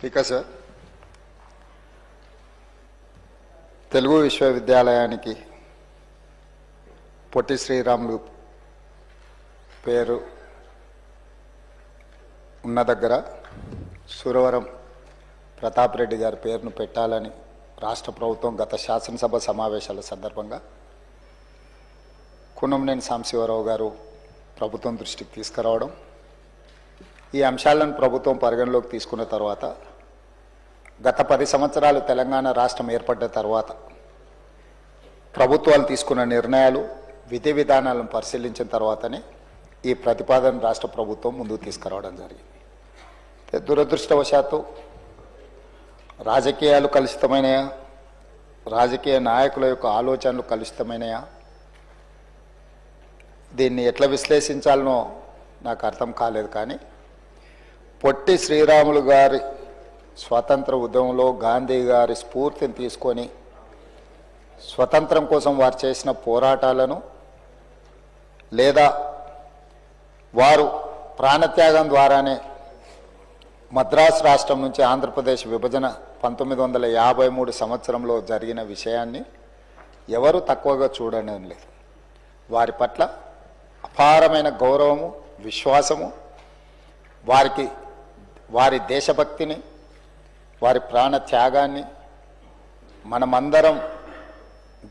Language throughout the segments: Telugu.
స్పీకర్ సార్, తెలుగు విశ్వవిద్యాలయానికి పొట్టి శ్రీరాములు పేరు ఉన్న దగ్గర సురవరం ప్రతాప్ రెడ్డి గారి పేరును పెట్టాలని రాష్ట్ర ప్రభుత్వం గత శాసనసభ సమావేశాల సందర్భంగా కున్నంనేని సాంబశివరావు గారు ప్రభుత్వం దృష్టికి తీసుకురావడం, ఈ అంశాలను ప్రభుత్వం పరిగణలోకి తీసుకున్న తర్వాత గత 10 సంవత్సరాలు తెలంగాణ రాష్ట్రం ఏర్పడ్డ తర్వాత ప్రభుత్వాలు తీసుకున్న నిర్ణయాలు విధి విధానాలను పరిశీలించిన తర్వాతనే ఈ ప్రతిపాదన రాష్ట్ర ప్రభుత్వం ముందుకు తీసుకురావడం జరిగింది. దురదృష్టవశాత్తు రాజకీయాలు కలుషితమైనయా, రాజకీయ నాయకుల యొక్క ఆలోచనలు కలుషితమైనయా, దీన్ని ఎట్లా విశ్లేషించాలనో నాకు అర్థం కాలేదు. కానీ పొట్టి శ్రీరాములు గారి స్వాతంత్ర ఉద్యమంలో గాంధీ గారి స్ఫూర్తిని తీసుకొని స్వతంత్రం కోసం వారు చేసిన పోరాటాలను, లేదా వారు ప్రాణత్యాగం ద్వారానే మద్రాసు రాష్ట్రం నుంచి ఆంధ్రప్రదేశ్ విభజన 1953 సంవత్సరంలో జరిగిన విషయాన్ని ఎవరు తక్కువగా చూడడం లేదు. వారి పట్ల అపారమైన గౌరవము, విశ్వాసము, వారి దేశభక్తిని, వారి ప్రాణ త్యాగాన్ని మనమందరం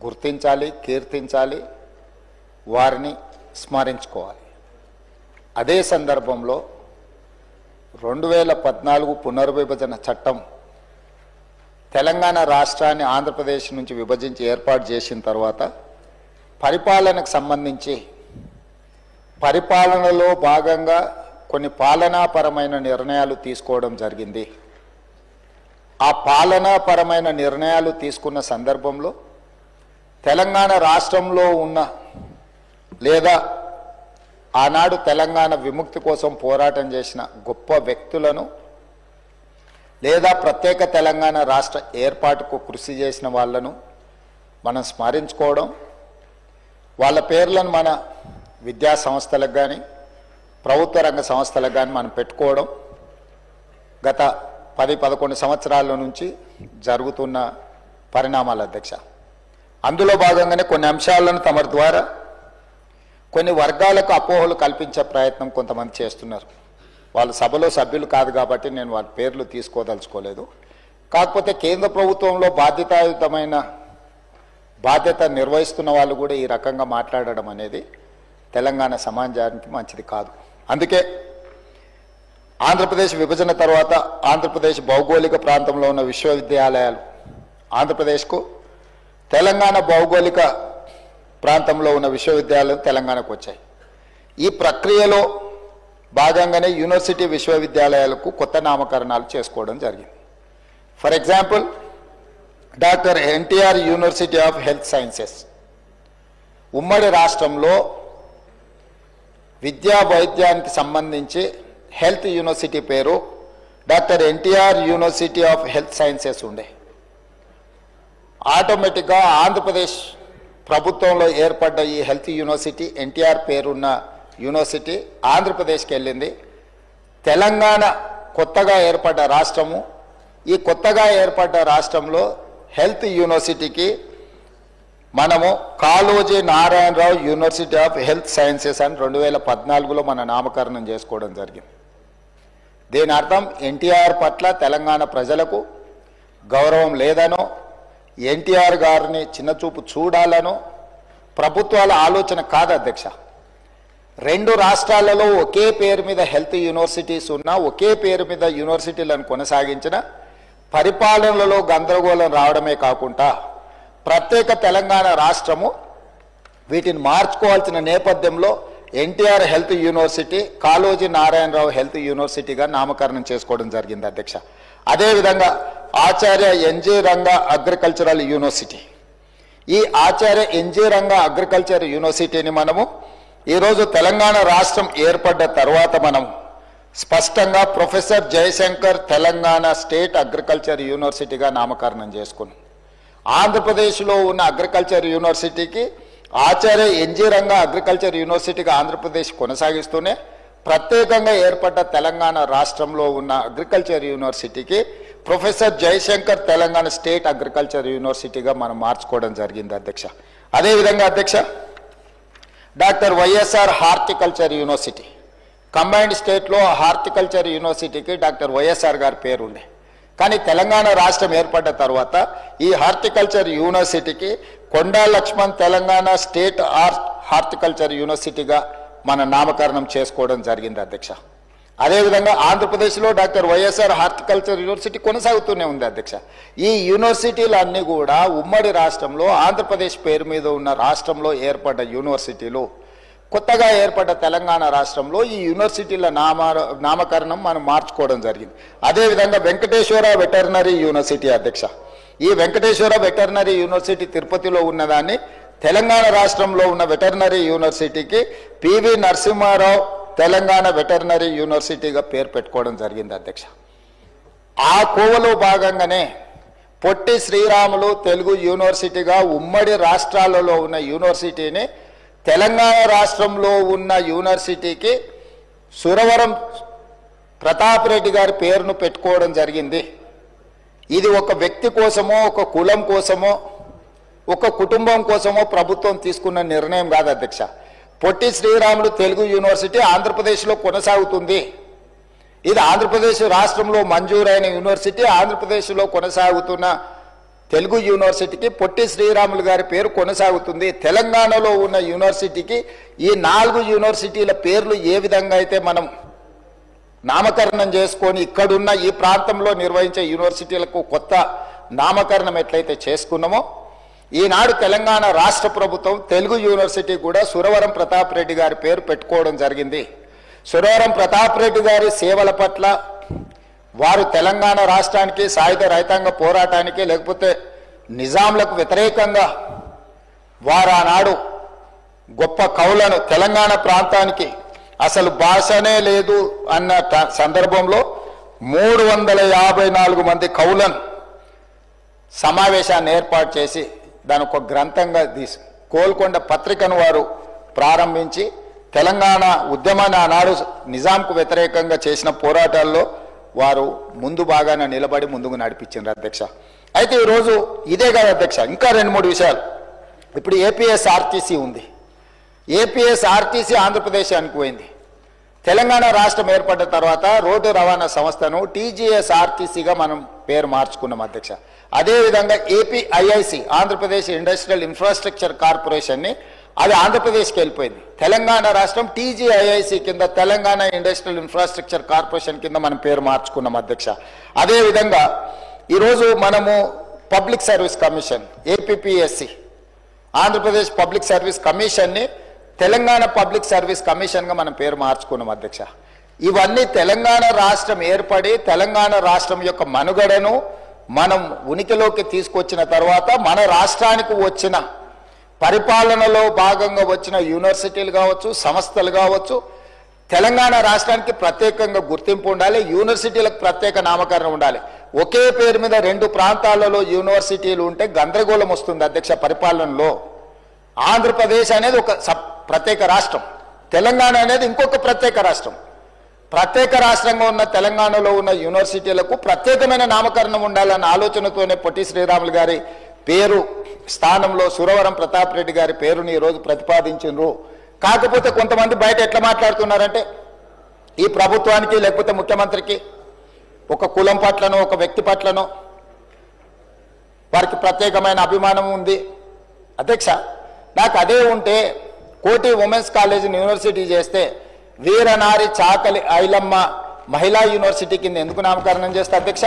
గుర్తించాలి, కీర్తించాలి, వారిని స్మరించుకోవాలి. అదే సందర్భంలో 2014 పునర్విభజన చట్టం తెలంగాణ రాష్ట్రాన్ని ఆంధ్రప్రదేశ్ నుంచి విభజించి ఏర్పాటు చేసిన తర్వాత పరిపాలనకు సంబంధించి పరిపాలనలో భాగంగా కొన్ని పాలనాపరమైన నిర్ణయాలు తీసుకోవడం జరిగింది. ఆ పాలనాపరమైన నిర్ణయాలు తీసుకున్న సందర్భంలో తెలంగాణ రాష్ట్రంలో ఉన్న, లేదా ఆనాడు తెలంగాణ విముక్తి కోసం పోరాటం చేసిన గొప్ప వ్యక్తులను, లేదా ప్రత్యేక తెలంగాణ రాష్ట్ర ఏర్పాటుకు కృషి చేసిన వాళ్ళను మనం స్మరించుకోవడం, వాళ్ళ పేర్లను మన విద్యా సంస్థలకు కానీ ప్రభుత్వ రంగ సంస్థలకు కానీ మనం పెట్టుకోవడం గత 10-11 సంవత్సరాల నుంచి జరుగుతున్న పరిణామాల అధ్యక్ష. అందులో భాగంగానే కొన్ని అంశాలను తమ ద్వారా కొన్ని వర్గాలకు అపోహలు కల్పించే ప్రయత్నం కొంతమంది చేస్తున్నారు. వాళ్ళు సభలో సభ్యులు కాదు కాబట్టి నేను వాళ్ళ పేర్లు తీసుకోదలుచుకోలేదు. కాకపోతే కేంద్ర ప్రభుత్వంలో బాధ్యతాయుతమైన బాధ్యత నిర్వహిస్తున్న వాళ్ళు కూడా ఈ రకంగా మాట్లాడడం అనేది తెలంగాణ సమాజానికి మంచిది కాదు. అందుకే ఆంధ్రప్రదేశ్ విభజన తర్వాత ఆంధ్రప్రదేశ్ భౌగోళిక ప్రాంతంలో ఉన్న విశ్వవిద్యాలయాలు ఆంధ్రప్రదేశ్కు, తెలంగాణ భౌగోళిక ప్రాంతంలో ఉన్న విశ్వవిద్యాలయాలు తెలంగాణకు వచ్చాయి. ఈ ప్రక్రియలో భాగంగానే యూనివర్సిటీ విశ్వవిద్యాలయాలకు కొత్త నామకరణాలు చేసుకోవడం జరిగింది. For example, doctor NTR university of health sciences ఉమ్మడి రాష్ట్రంలో విద్యా వైద్యానికి సంబంధించి హెల్త్ యూనివర్సిటీ పేరు doctor NTR university of health sciences ఉండే. ఆటోమేటిక్గా ఆంధ్రప్రదేశ్ ప్రభుత్వంలో ఏర్పడ్డ ఈ హెల్త్ యూనివర్సిటీ, ఎన్టీఆర్ పేరున్న యూనివర్సిటీ ఆంధ్రప్రదేశ్కి వెళ్ళింది. తెలంగాణ కొత్తగా ఏర్పడ్డ రాష్ట్రము, ఈ కొత్తగా ఏర్పడ్డ రాష్ట్రంలో హెల్త్ యూనివర్సిటీకి మనము Kaloji Narayana Rao university of health sciences అని 2014లో మన నామకరణం చేసుకోవడం జరిగింది. దీని అర్థం ఎన్టీఆర్ పట్ల తెలంగాణ ప్రజలకు గౌరవం లేదనో, ఎన్టీఆర్ గారిని చిన్నచూపు చూడాలనో ప్రభుత్వాల ఆలోచన కాదు అధ్యక్ష. 2 రాష్ట్రాలలో ఒకే పేరు మీద హెల్త్ యూనివర్సిటీస్ ఉన్నా, ఒకే పేరు మీద యూనివర్సిటీలను కొనసాగించిన పరిపాలనలో గందరగోళం రావడమే కాకుండా ప్రత్యేక తెలంగాణ రాష్ట్రము వీటిని మార్చుకోవాల్సిన నేపథ్యంలో NTR health university Kaloji Narayanarao health యూనివర్సిటీగా నామకరణం చేసుకోవడం జరిగింది అధ్యక్ష. అదేవిధంగా Acharya NG Ranga agricultural university, ఈ ఆచార్య ఎన్జీ రంగా అగ్రికల్చర్ యూనివర్సిటీని మనము ఈరోజు తెలంగాణ రాష్ట్రం ఏర్పడ్డ తర్వాత మనం స్పష్టంగా professor Jayashankar Telangana state agriculture యూనివర్సిటీగా నామకరణం చేసుకున్నాం. ఆంధ్రప్రదేశ్లో ఉన్న అగ్రికల్చర్ యూనివర్సిటీకి ఆచార్య ఎన్జీ రంగా అగ్రికల్చర్ యూనివర్సిటీగా ఆంధ్రప్రదేశ్ కొనసాగిస్తూనే ప్రత్యేకంగా ఏర్పడ్డ తెలంగాణ రాష్ట్రంలో ఉన్న అగ్రికల్చర్ యూనివర్సిటీకి professor Jayashankar Telangana state agriculture యూనివర్సిటీగా మనం మార్చుకోవడం జరిగింది అధ్యక్ష. అదేవిధంగా అధ్యక్ష doctor YSR horticulture university combined స్టేట్లో హార్టికల్చర్ యూనివర్సిటీకి డాక్టర్ వైఎస్ఆర్ గారి పేరు ఉండే. కానీ తెలంగాణ రాష్ట్రం ఏర్పడ్డ తర్వాత ఈ హార్టికల్చర్ యూనివర్సిటీకి కొండా లక్ష్మణ్ తెలంగాణ స్టేట్ హార్టికల్చర్ యూనివర్సిటీగా మన నామకరణం చేసుకోవడం జరిగింది అధ్యక్ష. అదేవిధంగా ఆంధ్రప్రదేశ్లో డాక్టర్ వైఎస్ఆర్ హార్టికల్చర్ యూనివర్సిటీ కొనసాగుతూనే ఉంది అధ్యక్ష. ఈ యూనివర్సిటీలన్నీ కూడా ఉమ్మడి రాష్ట్రంలో ఆంధ్రప్రదేశ్ పేరు మీద ఉన్న రాష్ట్రంలో ఏర్పడ్డ యూనివర్సిటీలు. కొత్తగా ఏర్పడ్డ తెలంగాణ రాష్ట్రంలో ఈ యూనివర్సిటీల నామకరణం మనం మార్చుకోవడం జరిగింది. అదేవిధంగా వెంకటేశ్వర వెటర్నరీ యూనివర్సిటీ అధ్యక్ష. ఈ వెంకటేశ్వర వెటర్నరీ యూనివర్సిటీ తిరుపతిలో ఉన్నదాన్ని తెలంగాణ రాష్ట్రంలో ఉన్న వెటర్నరీ యూనివర్సిటీకి పివి నరసింహారావు తెలంగాణ వెటర్నరీ యూనివర్సిటీగా పేరు పెట్టుకోవడం జరిగింది అధ్యక్ష. ఆ కోవలో భాగంగానే పొట్టి శ్రీరాములు తెలుగు యూనివర్సిటీగా ఉమ్మడి రాష్ట్రాలలో ఉన్న యూనివర్సిటీని తెలంగాణ రాష్ట్రంలో ఉన్న యూనివర్సిటీకి సురవరం ప్రతాప్ రెడ్డి గారి పేరును పెట్టుకోవడం జరిగింది. ఇది ఒక వ్యక్తి కోసమో ఒక కులం కోసమో ఒక కుటుంబం కోసమో ప్రభుత్వం తీసుకున్న నిర్ణయం కాదు అధ్యక్ష. పొట్టి శ్రీరాములు తెలుగు యూనివర్సిటీ ఆంధ్రప్రదేశ్లో కొనసాగుతుంది. ఇది ఆంధ్రప్రదేశ్ రాష్ట్రంలో మంజూరైన యూనివర్సిటీ. ఆంధ్రప్రదేశ్లో కొనసాగుతున్న తెలుగు యూనివర్సిటీకి పొట్టి శ్రీరాములు గారి పేరు కొనసాగుతుంది. తెలంగాణలో ఉన్న యూనివర్సిటీకి ఈ 4 యూనివర్సిటీల పేర్లు ఏ విధంగా అయితే మనం నామకరణం చేసుకొని ఇక్కడున్న ఈ ప్రాంతంలో నిర్వహించే యూనివర్సిటీలకు కొత్త నామకరణం ఎట్లయితే చేసుకున్నామో ఈనాడు తెలంగాణ రాష్ట్ర ప్రభుత్వం తెలుగు యూనివర్సిటీ కూడా సురవరం ప్రతాప్ రెడ్డి గారి పేరు పెట్టుకోవడం జరిగింది. సురవరం ప్రతాప్ రెడ్డి గారి సేవల పట్ల వారు తెలంగాణ రాష్ట్రానికి సాయుధ రైతాంగ పోరాటానికి లేకపోతే నిజాంలకు వ్యతిరేకంగా వారు ఆనాడు గొప్ప కవులను తెలంగాణ ప్రాంతానికి అసలు భాషనే లేదు అన్న సందర్భంలో 354 మంది కవులను సమావేశాన్ని ఏర్పాటు చేసి దాని ఒక గ్రంథంగా తీసి కోల్కొండ పత్రికను వారు ప్రారంభించి తెలంగాణ ఉద్యమాన్ని ఆనాడు నిజాంకు వ్యతిరేకంగా చేసిన పోరాటాల్లో వారు ముందు బాగానే నిలబడి ముందుకు నడిపించారు అధ్యక్ష. అయితే ఈరోజు ఇదే కాదు అధ్యక్ష, ఇంకా 2-3 విషయాలు. ఇప్పుడు ఏపీఎస్ఆర్టీసీ ఉంది. ఏపీఎస్ఆర్టీసీ ఆంధ్రప్రదేశ్ అనుకుపోయింది. తెలంగాణ రాష్ట్రం ఏర్పడ్డ తర్వాత రోడ్డు రవాణా సంస్థను టీజీఎస్ఆర్టీసీగా మనం పేరు మార్చుకున్నాం అధ్యక్ష. అదేవిధంగా ఏపీఐఐసి ఆంధ్రప్రదేశ్ ఇండస్ట్రియల్ ఇన్ఫ్రాస్ట్రక్చర్ కార్పొరేషన్ని అది ఆంధ్రప్రదేశ్కి వెళ్ళిపోయింది. తెలంగాణ రాష్ట్రం టీజీఐఐసి కింద తెలంగాణ ఇండస్ట్రియల్ ఇన్ఫ్రాస్ట్రక్చర్ కార్పొరేషన్ కింద మనం పేరు మార్చుకున్నాం అధ్యక్ష. అదేవిధంగా ఈరోజు మనము public service commission APPSC Andhra Pradesh public service కమిషన్ని తెలంగాణ పబ్లిక్ సర్వీస్ కమిషన్గా మనం పేరు మార్చుకున్నాం అధ్యక్ష. ఇవన్నీ తెలంగాణ రాష్ట్రం ఏర్పడి తెలంగాణ రాష్ట్రం యొక్క మనుగడను మనం ఉనికిలోకి తీసుకొచ్చిన తర్వాత మన రాష్ట్రానికి వచ్చిన పరిపాలనలో భాగంగా వచ్చిన యూనివర్సిటీలు కావచ్చు, సంస్థలు కావచ్చు, తెలంగాణ రాష్ట్రానికి ప్రత్యేకంగా గుర్తింపు ఉండాలి. యూనివర్సిటీలకు ప్రత్యేక నామకరణం ఉండాలి. ఒకే పేరు మీద 2 ప్రాంతాలలో యూనివర్సిటీలు ఉంటే గందరగోళం వస్తుంది అధ్యక్ష పరిపాలనలో. ఆంధ్రప్రదేశ్ అనేది ఒక ప్రత్యేక రాష్ట్రం, తెలంగాణ అనేది ఇంకొక ప్రత్యేక రాష్ట్రం. ప్రత్యేక రాష్ట్రంగా ఉన్న తెలంగాణలో ఉన్న యూనివర్సిటీలకు ప్రత్యేకమైన నామకరణం ఉండాలన్న ఆలోచనతోనే పొట్టి శ్రీరాములు గారి పేరు స్థానంలో సురవరం ప్రతాప్ రెడ్డి గారి పేరుని ఈరోజు ప్రతిపాదించారు. కాకపోతే కొంతమంది బయట ఎట్లా మాట్లాడుతున్నారంటే ఈ ప్రభుత్వానికి లేకపోతే ముఖ్యమంత్రికి ఒక కులం పట్లనో ఒక వ్యక్తి పట్లనో వారికి ప్రత్యేకమైన అభిమానం ఉంది. అధ్యక్ష, నాకు అదే ఉంటే కోటి ఉమెన్స్ కాలేజీని యూనివర్సిటీ చేస్తే వీరనారి చాకలి ఐలమ్మ మహిళా యూనివర్సిటీ కింద ఎందుకు నామకరణం చేస్తే అధ్యక్ష?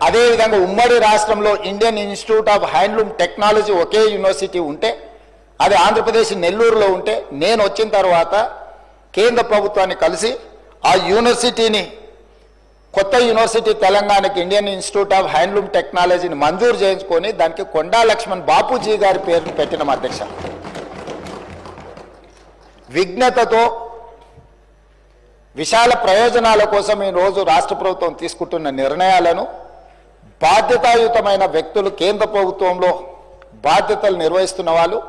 అదేవిధంగా ఉమ్మడి రాష్ట్రంలో Indian institute of handloom technology okay university ఉంటే అది ఆంధ్రప్రదేశ్ నెల్లూరులో ఉంటే నేను వచ్చిన తర్వాత కేంద్ర ప్రభుత్వాన్ని కలిసి ఆ యూనివర్సిటీని కొత్త యూనివర్సిటీ తెలంగాణకి ఇండియన్ ఇన్స్టిట్యూట్ ఆఫ్ హ్యాండ్లూమ్ టెక్నాలజీని మంజూరు చేయించుకొని దానికి కొండా లక్ష్మణ్ బాపూజీ గారి పేరును పెట్టినాం అధ్యక్ష. విజ్ఞతతో విశాల ప్రయోజనాల కోసం ఈరోజు రాష్ట్ర ప్రభుత్వం తీసుకుంటున్న నిర్ణయాలను బాధ్యతాయుతమైన వ్యక్తులు కేంద్ర ప్రభుత్వంలో బాధ్యతలు నిర్వహిస్తున్న వాళ్ళు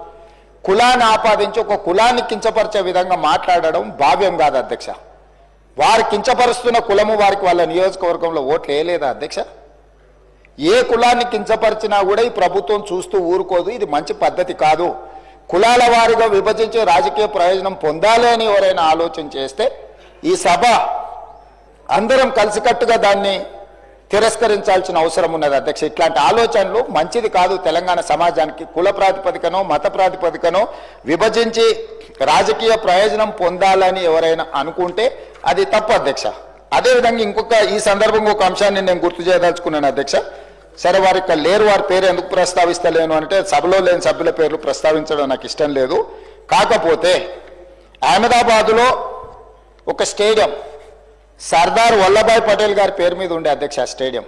కులాన్ని ఆపాదించి ఒక కులాన్ని కించపరిచే విధంగా మాట్లాడడం భావ్యం కాదు అధ్యక్ష. వారు కించపరుస్తున్న కులము వారికి వాళ్ళ నియోజకవర్గంలో ఓట్లు వేయలేదా అధ్యక్ష? ఏ కులాన్ని కించపరిచినా కూడా ఈ ప్రభుత్వం చూస్తూ ఊరుకోదు. ఇది మంచి పద్ధతి కాదు. కులాల వారిగా విభజించే రాజకీయ ప్రయోజనం పొందాలి అని ఎవరైనా ఆలోచన చేస్తే ఈ సభ అందరం కలిసికట్టుగా దాన్ని తిరస్కరించాల్సిన అవసరం ఉన్నది అధ్యక్ష. ఇట్లాంటి ఆలోచనలు మంచిది కాదు. తెలంగాణ సమాజానికి కుల ప్రాతిపదికనో మత ప్రాతిపదికనో విభజించి రాజకీయ ప్రయోజనం పొందాలని ఎవరైనా అనుకుంటే అది తప్పు అధ్యక్ష. అదేవిధంగా ఈ సందర్భంగా ఒక అంశాన్ని నేను గుర్తు చేయదలుచుకున్నాను అధ్యక్ష. సరే, వారు ఇక్కడ లేరు, వారి పేరు ఎందుకు ప్రస్తావిస్తలేను అంటే సభలో లేని సభ్యుల పేర్లు ప్రస్తావించడం నాకు ఇష్టం లేదు. కాకపోతే అహ్మదాబాద్లో ఒక స్టేడియం సర్దార్ వల్లభాయ్ పటేల్ గారి పేరు మీద ఉండే అధ్యక్ష. స్టేడియం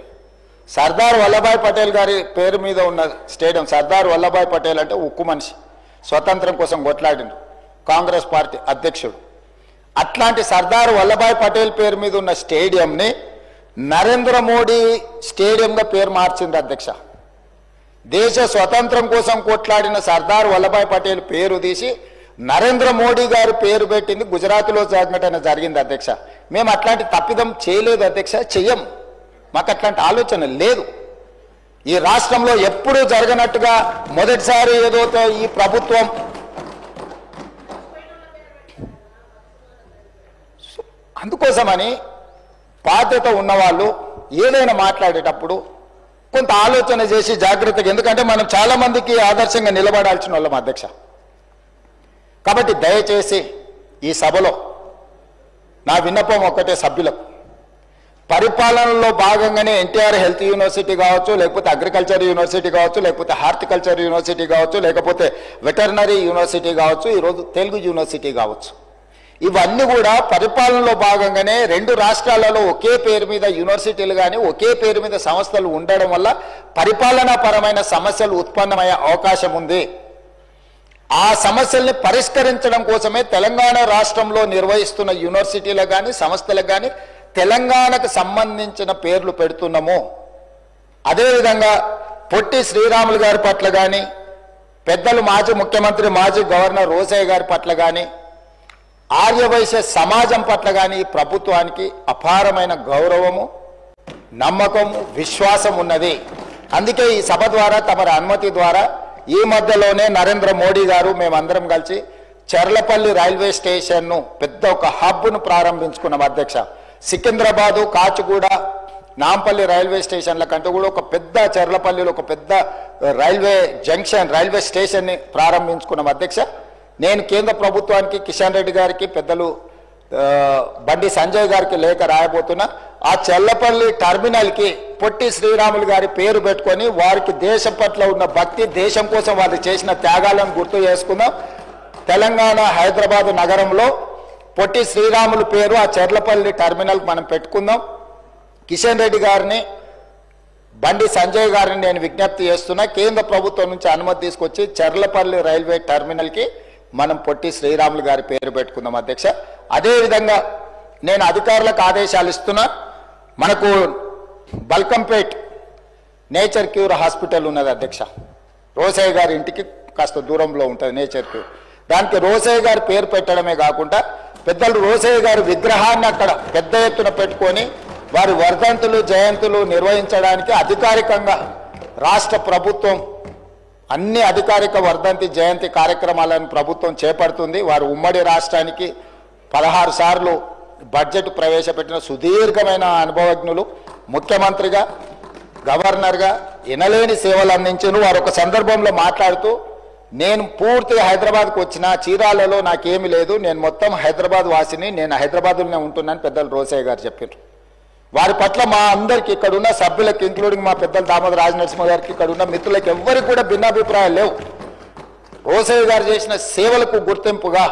సర్దార్ వల్లభాయ్ పటేల్ గారి పేరు మీద ఉన్న స్టేడియం. సర్దార్ వల్లభాయ్ పటేల్ అంటే ఉక్కు మనిషి, స్వతంత్రం కోసం కొట్లాడిండు, కాంగ్రెస్ పార్టీ అధ్యక్షుడు. అట్లాంటి సర్దార్ వల్లభాయ్ పటేల్ పేరు మీద ఉన్న స్టేడియంని నరేంద్ర మోడీ స్టేడియంగా పేరు మార్చింది అధ్యక్ష. దేశ స్వతంత్రం కోసం కొట్లాడిన సర్దార్ వల్లభాయ్ పటేల్ పేరు తీసి నరేంద్ర మోడీ గారు పేరు పెట్టింది గుజరాత్లో సంఘటన జరిగింది అధ్యక్ష. మేము అట్లాంటి తప్పిదం చేయలేదు అధ్యక్ష, చెయ్యం. మాకు అట్లాంటి ఆలోచన లేదు. ఈ రాష్ట్రంలో ఎప్పుడూ జరగనట్టుగా మొదటిసారి ఏదో ఈ ప్రభుత్వం అందుకోసమని బాధ్యత ఉన్నవాళ్ళు ఏదైనా మాట్లాడేటప్పుడు కొంత ఆలోచన చేసి జాగ్రత్తగా, ఎందుకంటే మనం చాలా మందికి ఆదర్శంగా నిలబడాల్సిన వాళ్ళం అధ్యక్ష. కాబట్టి దయచేసి ఈ సభలో నా విన్నపం ఒక్కటే సభ్యులకు, పరిపాలనలో భాగంగానే ఎన్టీఆర్ హెల్త్ యూనివర్సిటీ కావచ్చు, లేకపోతే అగ్రికల్చర్ యూనివర్సిటీ కావచ్చు, లేకపోతే హార్టికల్చర్ యూనివర్సిటీ కావచ్చు, లేకపోతే వెటర్నరీ యూనివర్సిటీ కావచ్చు, ఈరోజు తెలుగు యూనివర్సిటీ కావచ్చు, ఇవన్నీ కూడా పరిపాలనలో భాగంగానే రెండు రాష్ట్రాలలో ఒకే పేరు మీద యూనివర్సిటీలు కానీ ఒకే పేరు మీద సంస్థలు ఉండడం వల్ల పరిపాలనాపరమైన సమస్యలు ఉత్పన్నమయ్యే అవకాశం ఉంది. ఆ సమస్యల్ని పరిష్కరించడం కోసమే తెలంగాణ రాష్ట్రంలో నిర్వహిస్తున్న యూనివర్సిటీలకు కానీ సంస్థలకు కానీ తెలంగాణకు సంబంధించిన పేర్లు పెడుతున్నాము. అదేవిధంగా పొట్టి శ్రీరాములు గారి పట్ల కానీ, పెద్దలు మాజీ ముఖ్యమంత్రి మాజీ గవర్నర్ రోసయ్య గారి పట్ల కానీ, ఆర్యవైశ్య సమాజం పట్ల కానీ ప్రభుత్వానికి అపారమైన గౌరవము, నమ్మకము, విశ్వాసం ఉన్నది. అందుకే ఈ సభ ద్వారా తమరి అనుమతి ద్వారా ఈ మధ్యలోనే నరేంద్ర మోడీ గారు మేమందరం కలిసి చర్లపల్లి రైల్వే స్టేషన్ను పెద్ద ఒక హబ్ను ప్రారంభించుకున్నాం అధ్యక్ష. సికింద్రాబాదు, కాచిగూడ, నాంపల్లి రైల్వే స్టేషన్ల కంటే కూడా ఒక పెద్ద చర్లపల్లిలో ఒక పెద్ద రైల్వే జంక్షన్, రైల్వే స్టేషన్ని ప్రారంభించుకున్నాం అధ్యక్ష. నేను కేంద్ర ప్రభుత్వానికి, కిషన్ రెడ్డి గారికి, పెద్దలు బండి సంజయ్ గారికి లేఖ రాయబోతున్నా. ఆ చర్లపల్లి టర్మినల్కి పొట్టి శ్రీరాములు గారి పేరు పెట్టుకొని వారికి దేశం పట్ల ఉన్న భక్తి, దేశం కోసం వారు చేసిన త్యాగాలను గుర్తు చేసుకుందాం. తెలంగాణ హైదరాబాద్ నగరంలో పొట్టి శ్రీరాములు పేరు ఆ చర్లపల్లి టర్మినల్కి మనం పెట్టుకుందాం. కిషన్ రెడ్డి గారిని, బండి సంజయ్ గారిని నేను విజ్ఞప్తి చేస్తున్నా, కేంద్ర ప్రభుత్వం నుంచి అనుమతి తీసుకొచ్చి చర్లపల్లి రైల్వే టర్మినల్కి మనం పొట్టి శ్రీరాములు గారి పేరు పెట్టుకుందాం అధ్యక్ష. అదేవిధంగా నేను అధికారులకు ఆదేశాలు ఇస్తున్నా. మనకు బల్కంపేట్ నేచర్ క్యూర్ హాస్పిటల్ ఉన్నది అధ్యక్ష. రోసయ్య గారి ఇంటికి కాస్త దూరంలో ఉంటుంది నేచర్ క్యూర్. దానికి రోసయ్య గారి పేరు పెట్టడమే కాకుండా పెద్దలు రోసయ్య గారి విగ్రహాన్ని అక్కడ పెద్ద ఎత్తున పెట్టుకొని వారి వర్ధంతులు, జయంతులు నిర్వహించడానికి అధికారికంగా రాష్ట్ర ప్రభుత్వం అన్ని అధికారిక వర్ధంతి, జయంతి కార్యక్రమాలను ప్రభుత్వం చేపడుతుంది. వారు ఉమ్మడి రాష్ట్రానికి 16 సార్లు బడ్జెట్ ప్రవేశపెట్టిన సుదీర్ఘమైన అనుభవజ్ఞులు. ముఖ్యమంత్రిగా, గవర్నర్గా ఎనలేని సేవలు అందించారు. వారు ఒక సందర్భంలో మాట్లాడుతూ, నేను పూర్తిగా హైదరాబాద్కు వచ్చిన, చీరాలలో నాకేమీ లేదు, నేను మొత్తం హైదరాబాద్ వాసిని, నేను హైదరాబాద్లోనే ఉంటున్నాను పెద్దలు రోసయ్య గారు చెప్పారు. వారి పట్ల మా అందరికి, ఇక్కడున్న సభ్యులకు, ఇంక్లూడింగ్ మా పెద్దలు దామోదర రాజనరసింహ గారికి, ఇక్కడున్న మిత్రులకు ఎవరికి కూడా భిన్నాభిప్రాయాలు లేవు. రోసయ్య గారు చేసిన సేవలకు గుర్తింపుగా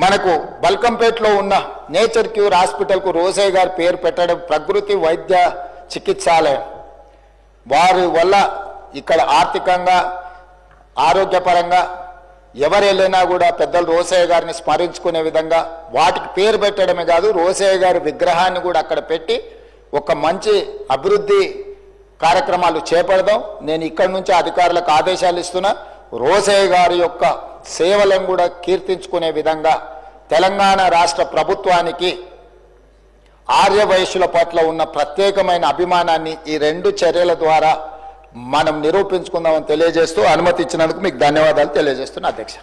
మనకు బల్కంపేటలో ఉన్న నేచర్ క్యూర్ హాస్పిటల్కు రోసయ్య గారి పేరు పెట్టడం ప్రకృతి వైద్య చికిత్సాలయం. వారి వల్ల ఇక్కడ ఆర్థికంగా, ఆరోగ్యపరంగా ఎవరు వెళ్ళినా కూడా పెద్దలు రోసయ్య గారిని స్మరించుకునే విధంగా వాటికి పేరు పెట్టడమే కాదు, రోసయ్య గారి విగ్రహాన్ని కూడా అక్కడ పెట్టి ఒక మంచి అభివృద్ధి కార్యక్రమాలు చేపడదాం. నేను ఇక్కడి నుంచి అధికారులకు ఆదేశాలు ఇస్తున్నా. రోసయ్య గారి యొక్క సేవలను కూడా కీర్తించుకునే విధంగా తెలంగాణ రాష్ట్ర ప్రభుత్వానికి ఆర్యవైశ్యుల పట్ల ఉన్న ప్రత్యేకమైన అభిమానాన్ని ఈ 2 చర్యల ద్వారా మనం నిరూపించుకుందామని తెలియజేస్తూ అనుమతి ఇచ్చినందుకు మీకు ధన్యవాదాలు తెలియజేస్తున్నా అధ్యక్ష.